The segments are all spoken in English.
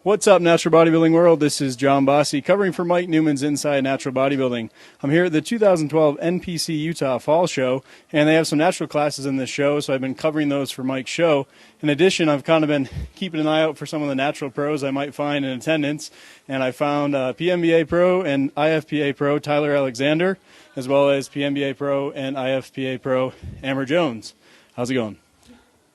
What's up, Natural Bodybuilding World? This is John Bossy, covering for Mike Newman's Inside Natural Bodybuilding. I'm here at the 2012 NPC Utah Fall Show, and they have some natural classes in this show, so I've been covering those for Mike's show. In addition, I've kind of been keeping an eye out for some of the natural pros I might find in attendance, and I found PNBA Pro and IFPA Pro Tyler Alexander, as well as PNBA Pro and IFPA Pro Amber Jones. How's it going?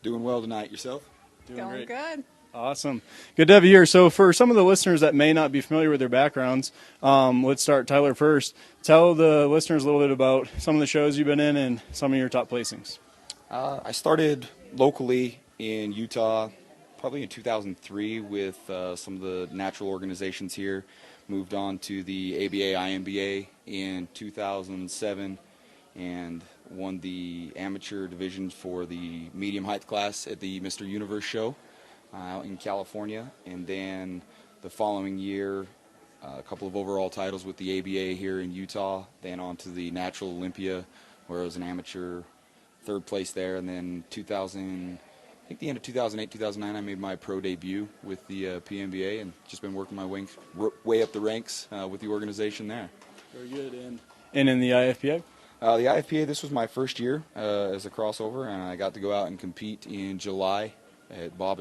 Doing well tonight. Yourself? Doing great. Good. Awesome. Good to have you here. So for some of the listeners that may not be familiar with their backgrounds, let's start Tyler first. Tell the listeners a little bit about some of the shows you've been in and some of your top placings. I started locally in Utah probably in 2003 with some of the natural organizations here. Moved on to the ABA, INBA in 2007 and won the amateur division for the medium height class at the Mr. Universe show out in California, and then the following year a couple of overall titles with the ABA here in Utah, then on to the Natural Olympia where I was an amateur third place there, and then I think the end of 2008, 2009 I made my pro debut with the PNBA and just been working my way up the ranks with the organization there. Very good. And in the IFPA? The IFPA, this was my first year as a crossover, and I got to go out and compete in July at Bob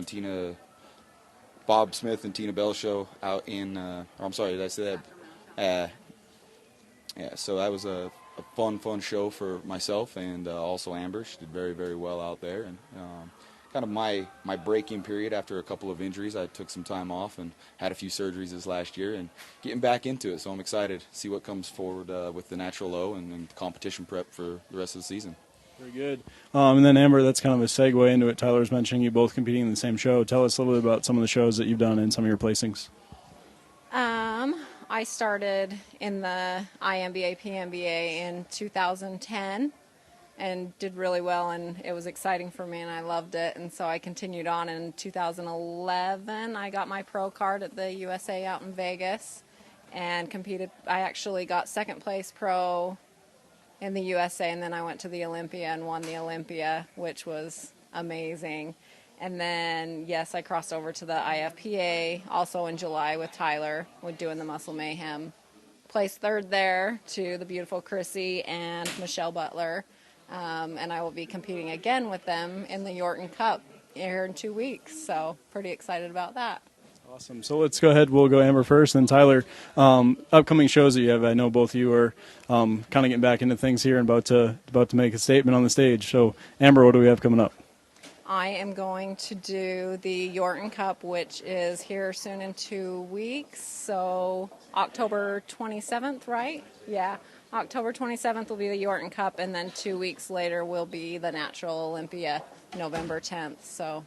Smith and Tina Bell show out in, I'm sorry, did I say that? Yeah, so that was a fun show for myself and also Amber. She did very, very well out there. And kind of my break-in period after a couple of injuries. I took some time off and had a few surgeries this last year and getting back into it. So I'm excited to see what comes forward with the Natural Low and competition prep for the rest of the season. Very good. And then, Amber, that's kind of a segue into it. Tyler was mentioning you both competing in the same show. Tell us a little bit about some of the shows that you've done and some of your placings. I started in the INBA, PNBA in 2010 and did really well, and it was exciting for me, and I loved it. And so I continued on. In 2011, I got my pro card at the USA out in Vegas and competed. I actually got second place pro in the USA, and then I went to the Olympia and won the Olympia, which was amazing. And then, yes, I crossed over to the IFPA also in July with Tyler, with doing the Muscle Mayhem. Placed third there to the beautiful Chrissy and Michelle Butler, and I will be competing again with them in the Yorton Cup here in 2 weeks, so pretty excited about that. Awesome. So let's go ahead. We'll go Amber first, then Tyler. Upcoming shows that you have. I know both of you are kind of getting back into things here and about to make a statement on the stage. So, Amber, what do we have coming up? I am going to do the Yorton Cup, which is here soon in 2 weeks. So October 27th, right? Yeah. October 27th will be the Yorton Cup, and then 2 weeks later will be the Natural Olympia, November 10th. So.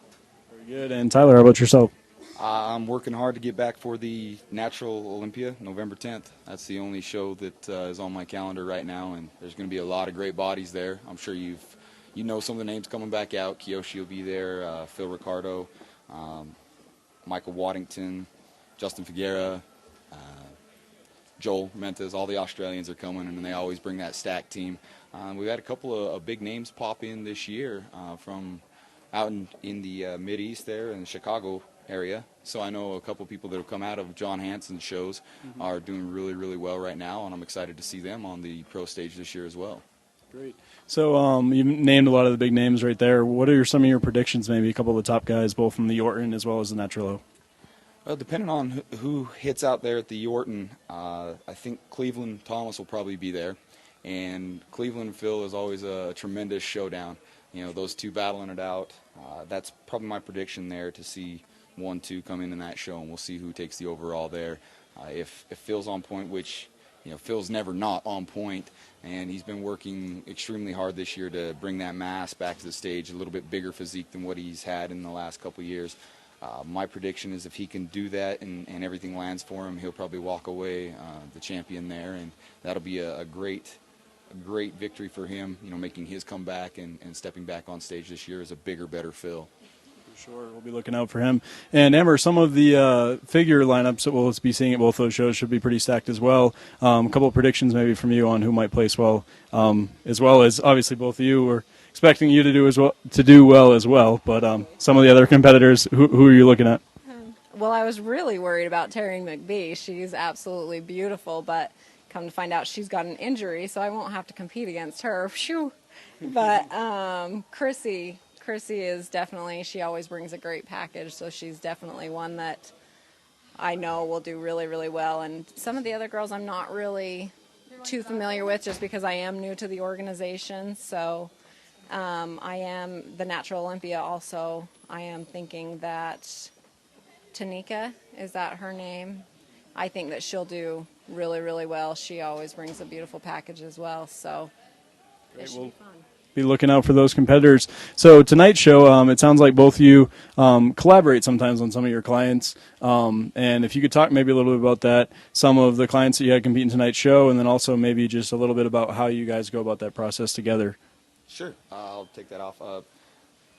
Very good. And Tyler, how about yourself? I'm working hard to get back for the Natural Olympia, November 10th. That's the only show that is on my calendar right now, and there's going to be a lot of great bodies there. I'm sure you know some of the names coming back out. Kiyoshi will be there, Phil Ricardo, Michael Waddington, Justin Figuera, Joel Mentes. All the Australians are coming, and they always bring that stacked team. We've had a couple of big names pop in this year from out in the Mideast there in the Chicago area. So I know a couple people that have come out of John Hansen's shows are doing really, really well right now, and I'm excited to see them on the pro stage this year as well. Great. So you named a lot of the big names right there. What are some of your predictions, maybe a couple of the top guys, both from the Yorton as well as the Natural Low? Well, depending on who hits out there at the Yorton, I think Cleveland Thomas will probably be there. And Cleveland and Phil is always a tremendous showdown. You know, those two battling it out. That's probably my prediction there, to see 1-2 come in that show, and we'll see who takes the overall there. If Phil's on point, which, you know, Phil's never not on point, and he's been working extremely hard this year to bring that mass back to the stage, a little bit bigger physique than what he's had in the last couple of years. My prediction is if he can do that and everything lands for him, he'll probably walk away the champion there, and that'll be a great victory for him, you know, making his comeback and stepping back on stage this year as a bigger, better Phil. Sure, we'll be looking out for him. And Amber, some of the figure lineups that we'll be seeing at both those shows should be pretty stacked as well. A couple of predictions maybe from you on who might place well, as well as obviously both of you were expecting you to do well as well. But some of the other competitors, who are you looking at? Well, I was really worried about Terry McBee. She's absolutely beautiful, but come to find out she's got an injury, so I won't have to compete against her. Phew. But Chrissy is definitely, she always brings a great package, so she's definitely one that I know will do really, really well. And some of the other girls I'm not really too familiar with just because I am new to the organization. So I am the Natural Olympia also. I am thinking that Tanika, is that her name? I think that she'll do really, really well. She always brings a beautiful package as well. So it should be fun. Be looking out for those competitors. So tonight's show, it sounds like both of you collaborate sometimes on some of your clients. And if you could talk maybe a little bit about that, some of the clients that you had competing tonight's show, and then also maybe just a little bit about how you guys go about that process together. Sure. I'll take that off.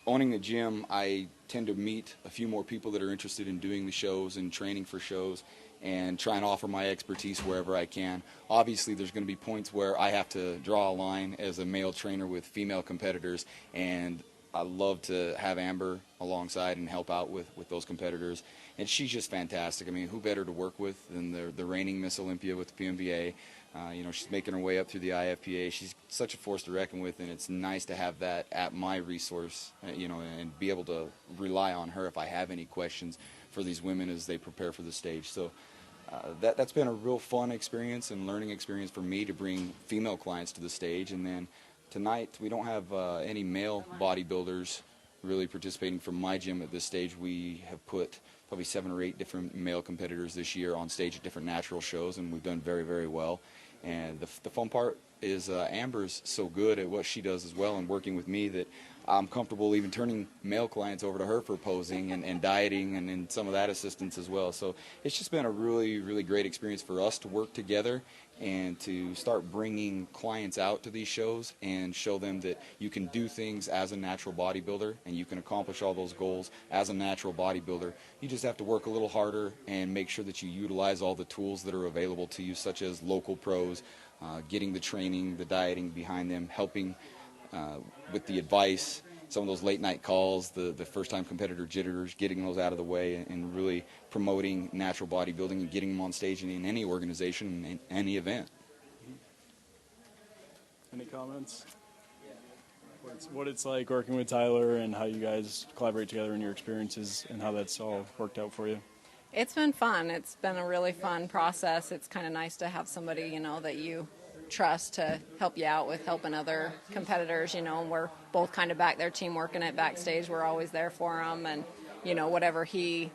Owning a gym, I tend to meet a few more people that are interested in doing the shows and training for shows and try and offer my expertise wherever I can. Obviously, there's going to be points where I have to draw a line as a male trainer with female competitors, and I love to have Amber alongside and help out with those competitors. And she's just fantastic. I mean, who better to work with than the reigning Miss Olympia with the PNBA? She's making her way up through the IFPA. She's such a force to reckon with, and it's nice to have that at my resource, and be able to rely on her if I have any questions for these women as they prepare for the stage. So that's been a real fun experience and learning experience for me to bring female clients to the stage. And then tonight, we don't have any male bodybuilders really participating from my gym at this stage. We have put probably 7 or 8 different male competitors this year on stage at different natural shows, and we've done very, very well. And the fun part is Amber's so good at what she does as well and working with me that I'm comfortable even turning male clients over to her for posing and dieting and some of that assistance as well. So it's just been a really, really great experience for us to work together and to start bringing clients out to these shows and show them that you can do things as a natural bodybuilder and you can accomplish all those goals as a natural bodybuilder. You just have to work a little harder and make sure that you utilize all the tools that are available to you, such as local pros, getting the training, the dieting behind them, helping with the advice, some of those late night calls, the first-time competitor jitters, getting those out of the way, and really promoting natural bodybuilding and getting them on stage in any organization, in any event. Any comments? What it's like working with Tyler and how you guys collaborate together in your experiences and how that's all worked out for you? It's been fun. It's been a really fun process. It's kind of nice to have somebody, that you trust to help you out with helping other competitors, and we're both kind of back there team working it backstage. We're always there for him, and whatever he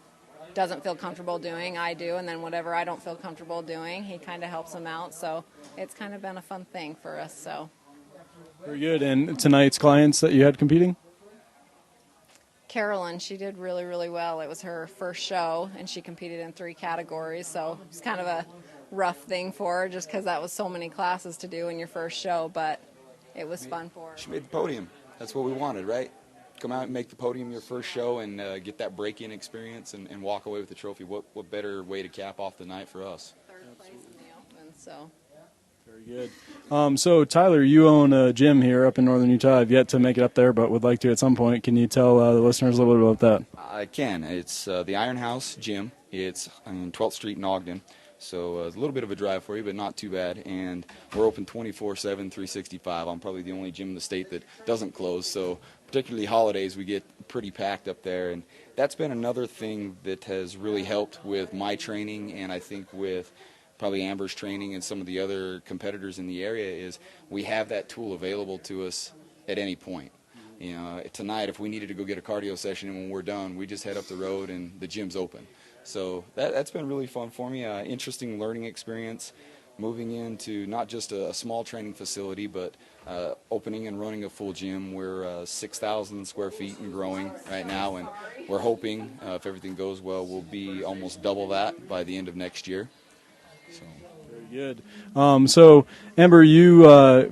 doesn't feel comfortable doing, I do, and then whatever I don't feel comfortable doing, he kind of helps him out. So it's kind of been a fun thing for us. So very good. And tonight's clients that you had competing? Carolyn, she did really, really well. It was her first show, and she competed in 3 categories, so it's kind of a rough thing for her just because that was so many classes to do in your first show, but it was fun for her. She made the podium. That's what we wanted, right? Come out and make the podium your first show and get that break-in experience and walk away with the trophy. What better way to cap off the night for us? 3rd place in the Open, so. Very good. So, Tyler, you own a gym here up in northern Utah. I've yet to make it up there, but would like to at some point. Can you tell the listeners a little bit about that? I can. It's the Iron House Gym. It's on 12th Street in Ogden. So it's a little bit of a drive for you, but not too bad. And we're open 24/7, 365. I'm probably the only gym in the state that doesn't close. So particularly holidays, we get pretty packed up there. And that's been another thing that has really helped with my training, and I think with probably Amber's training and some of the other competitors in the area, is we have that tool available to us at any point. Tonight, if we needed to go get a cardio session and when we're done, we just head up the road and the gym's open. So that's been really fun for me. Interesting learning experience, moving into not just a small training facility, but opening and running a full gym. We're 6,000 square feet and growing right now, and we're hoping, if everything goes well, we'll be almost double that by the end of next year. So. Very good. So, Amber, you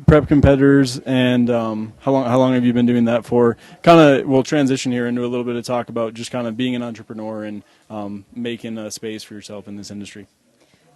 prep competitors, and how long have you been doing that for? We'll transition here into a little bit of talk about just kind of being an entrepreneur and making a space for yourself in this industry.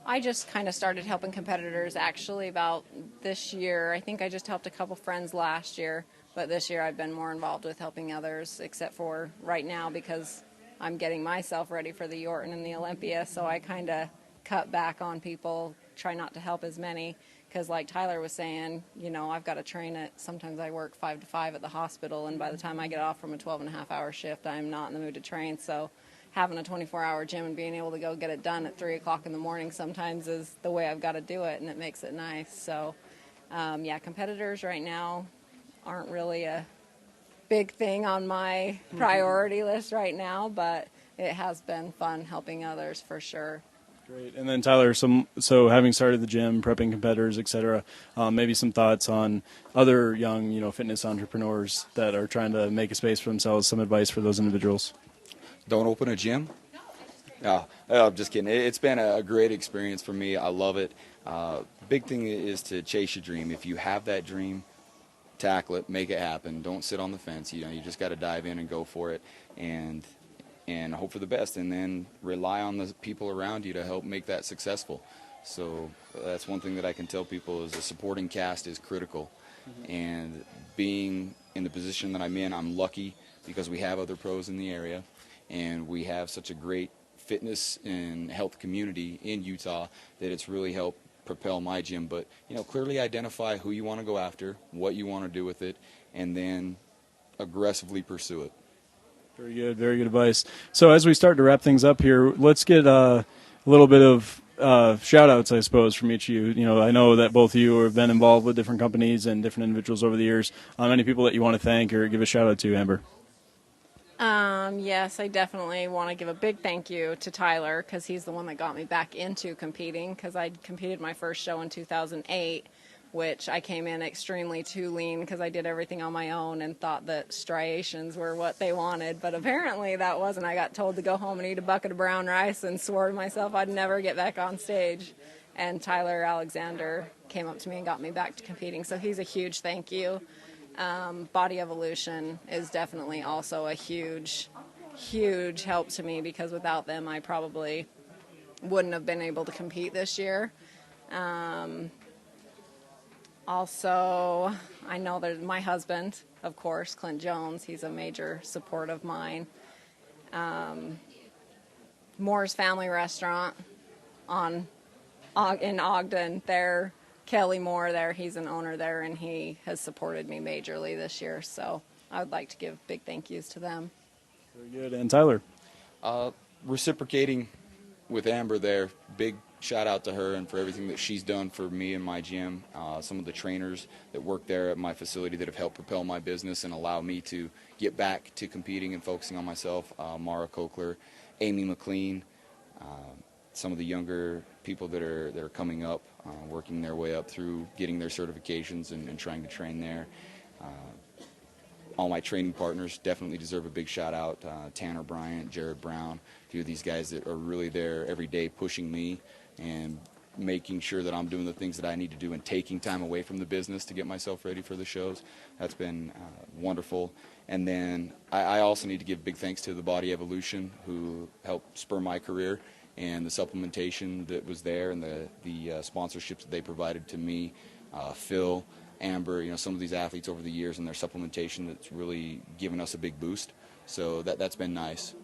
I just kind of started helping competitors actually about this year. I think I just helped a couple friends last year, but this year I've been more involved with helping others, except for right now because I'm getting myself ready for the Yorton and the Olympia, so I kind of cut back on people, try not to help as many, because like Tyler was saying, you know, I've got to train at, sometimes I work 5 to 5 at the hospital, and by the time I get off from a 12.5-hour shift, I'm not in the mood to train. So having a 24-hour gym and being able to go get it done at 3 o'clock in the morning sometimes is the way I've got to do it, and it makes it nice. So yeah, competitors right now aren't really a big thing on my priority list right now, but it has been fun helping others for sure. Great. And then Tyler, so having started the gym, prepping competitors, etc., maybe some thoughts on other young, you know, fitness entrepreneurs that are trying to make a space for themselves. Some advice for those individuals. Don't open a gym. No, I'm just kidding. It's been a great experience for me. I love it. Big thing is to chase your dream. If you have that dream, tackle it, make it happen. Don't sit on the fence. You know, you just got to dive in and go for it, and hope for the best, and then rely on the people around you to help make that successful. So that's one thing that I can tell people is a supporting cast is critical. And being in the position that I'm in, I'm lucky because we have other pros in the area, and we have such a great fitness and health community in Utah that it's really helped propel my gym. But, you know, clearly identify who you want to go after, what you want to do with it, and then aggressively pursue it. Very good advice. So as we start to wrap things up here, let's get a little bit of shout-outs, I suppose, from each of you. You know, I know that both of you have been involved with different companies and different individuals over the years. Any people that you want to thank or give a shout-out to, Amber? Yes, I definitely want to give a big thank you to Tyler, because he's the one that got me back into competing, because I competed my first show in 2008, which I came in extremely too lean because I did everything on my own and thought that striations were what they wanted, but apparently that wasn't. I got told to go home and eat a bucket of brown rice and swore to myself I'd never get back on stage. And Tyler Alexander came up to me and got me back to competing, so he's a huge thank you. Body Evolution is definitely also a huge help to me, because without them I probably wouldn't have been able to compete this year. Also, I know there's my husband, of course, Clint Jones. He's a major support of mine. Moore's Family Restaurant in Ogden. There, Kelly Moore there, he's an owner there, and he has supported me majorly this year. So I would like to give big thank yous to them. Very good. And Tyler? Reciprocating with Amber there, big shout out to her and for everything that she's done for me and my gym. Some of the trainers that work there at my facility that have helped propel my business and allow me to get back to competing and focusing on myself. Mara Kokler, Amy McLean, some of the younger people that are coming up, working their way up through getting their certifications and trying to train there. All my training partners definitely deserve a big shout out. Tanner Bryant, Jared Brown, a few of these guys that are really there every day pushing me and making sure that I'm doing the things that I need to do and taking time away from the business to get myself ready for the shows. That's been wonderful. And then I also need to give big thanks to the Body Evolution, who helped spur my career, and the supplementation that was there, and the sponsorships that they provided to me. Phil, Amber, you know, some of these athletes over the years and their supplementation that's really given us a big boost. So that's been nice.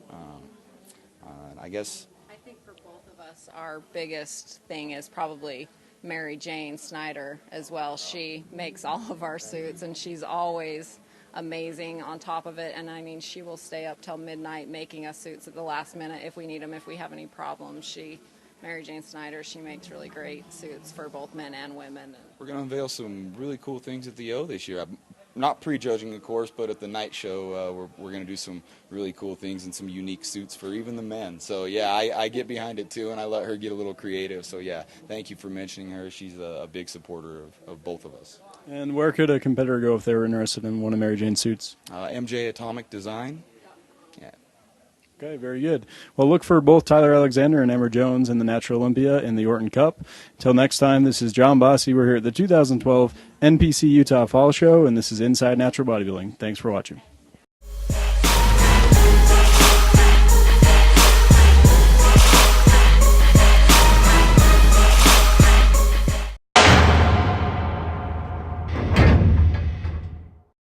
I guess I think for both of us, our biggest thing is probably Mary Jane Snyder as well. She makes all of our suits, and she's always amazing on top of it. And I mean, she will stay up till midnight making us suits at the last minute if we need them, if we have any problems. Mary Jane Snyder, she makes really great suits for both men and women. We're going to unveil some really cool things at the O this year. I'm not prejudging, of course, but at the night show, we're going to do some really cool things and some unique suits for even the men. So, yeah, I get behind it, too, and I let her get a little creative. So, yeah, thank you for mentioning her. She's a big supporter of both of us. And where could a competitor go if they were interested in one of Mary Jane's suits? MJ Atomic Design. Yeah. Okay, very good. Well, look for both Tyler Alexander and Amber Jones in the Natural Olympia in the Yorton Cup. Until next time, this is John Bossy. We're here at the 2012 NPC Utah Fall Show, and this is Inside Natural Bodybuilding. Thanks for watching.